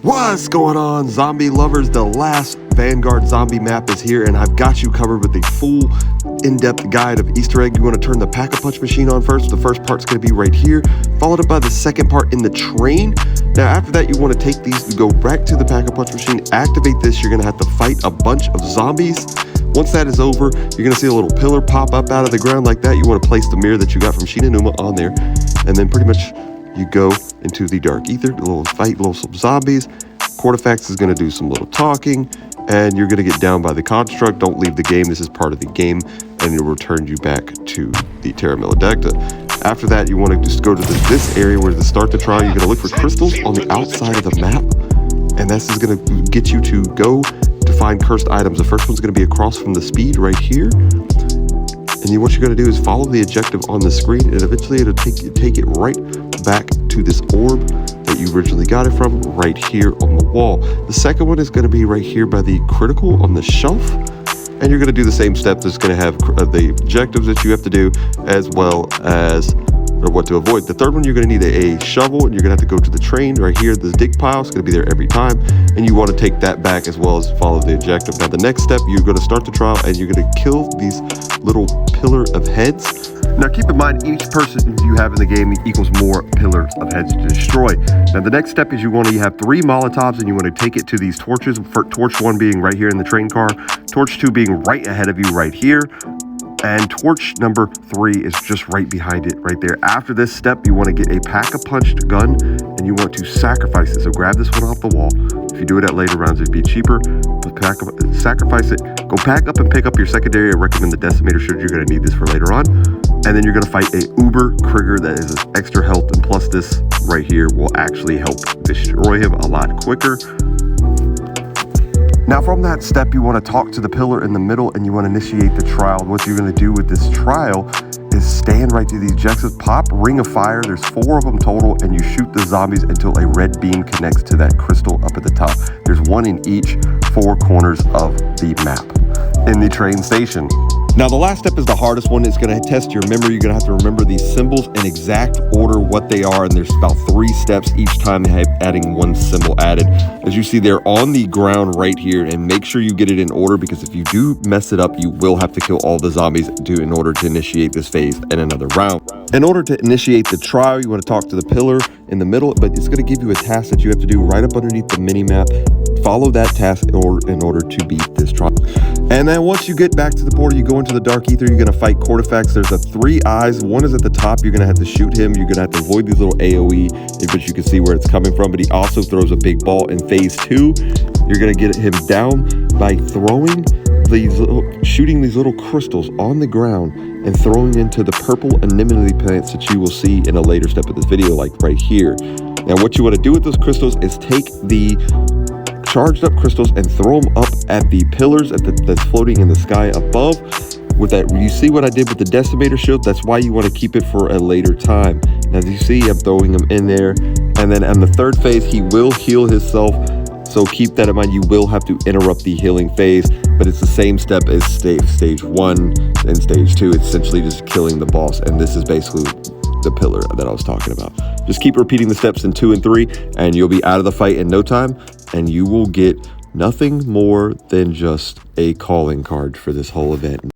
What's going on, zombie lovers? The last Vanguard zombie map is here, and I've got you covered with a full in-depth guide of Easter egg. You want to turn the Pack-a-Punch machine on first. The first part's going to be right here, followed up by the second part in the train. Now after that, you want to take these, go back to the Pack-a-Punch machine, activate this. You're going to have to fight a bunch of zombies. Once that is over, you're going to see a little pillar pop up out of the ground like that. You want to place the mirror that you got from Shinanuma on there, and then pretty much you go into the dark ether, a little fight, some zombies. Quarterfax is going to do some little talking, and you're going to get down by the construct. Don't leave the game. This is part of the game, and it will return you back to the Terra Maledicta. After that, you want to just go to this area where to start the trial. You're going to look for crystals on the outside of the map, and this is going to get you to go to find cursed items. The first one's going to be across from the speed right here. And what you're going to do is follow the objective on the screen, and eventually it'll take it right back to this orb that you originally got it from, right here on the wall. The second one is going to be right here by the critical on the shelf, and you're going to do the same step. That's going to have the objectives that you have to do, as well as what to avoid. The third one, you're going to need a shovel, and you're going to have to go to the train right here. The dig pile is going to be there every time, and you want to take that back as well as follow the objective. Now the next step, you're going to start the trial, and you're going to kill these little pillar of heads. Now keep in mind, each person you have in the game equals more pillars of heads to destroy. Now the next step is you have 3 Molotovs, and you want to take it to these torches. For torch 1 being right here in the train car, torch 2 being right ahead of you right here, and torch number 3 is just right behind it right there. After this step, you want to get a Pack-a-Punched gun, and you want to sacrifice it. So grab this one off the wall. If you do it at later rounds, it'd be cheaper. Sacrifice it. Go pack up and pick up your secondary. I recommend the Decimator shirt. You're going to need this for later on. And then you're going to fight a Uber Krieger that is extra health, and plus this right here will actually help destroy him a lot quicker. Now from that step, you want to talk to the pillar in the middle, and you want to initiate the trial. What you're going to do with this trial is stand right to the objectives, pop Ring of Fire. There's 4 of them total, and you shoot the zombies until a red beam connects to that crystal up at the top. There's 1 in each 4 corners of the map in the train station. Now the last step is the hardest one. It's going to test your memory. You're going to have to remember these symbols in exact order what they are, and there's about 3 steps each time adding 1 symbol added. As you see, they're on the ground right here, and make sure you get it in order, because if you do mess it up, you will have to kill all the zombies in order to initiate this phase in another round. In order to initiate the trial, you want to talk to the pillar in the middle, but it's going to give you a task that you have to do right up underneath the mini map. Follow that task in order to beat this trial. And then once you get back to the border, you go into the dark ether. You're going to fight Quarterfax. There's 3 eyes. 1 is at the top. You're going to have to shoot him. You're going to have to avoid these little AoE, but you can see where it's coming from. But he also throws a big ball in phase 2. You're going to get him down by shooting these little crystals on the ground and throwing into the purple anemone plants that you will see in a later step of this video, like right here. Now what you want to do with those crystals is take the charged up crystals and throw them up at the pillars that's floating in the sky above. With that, you see what I did with the Decimator shield? That's why you want to keep it for a later time. Now as you see, I'm throwing them in there, and then on the 3rd phase, he will heal himself. So keep that in mind. You will have to interrupt the healing phase, but it's the same step as stage 1 and stage 2. It's essentially just killing the boss, and this is basically the pillar that I was talking about. Just keep repeating the steps in 2 and 3, and you'll be out of the fight in no time, and you will get nothing more than just a calling card for this whole event.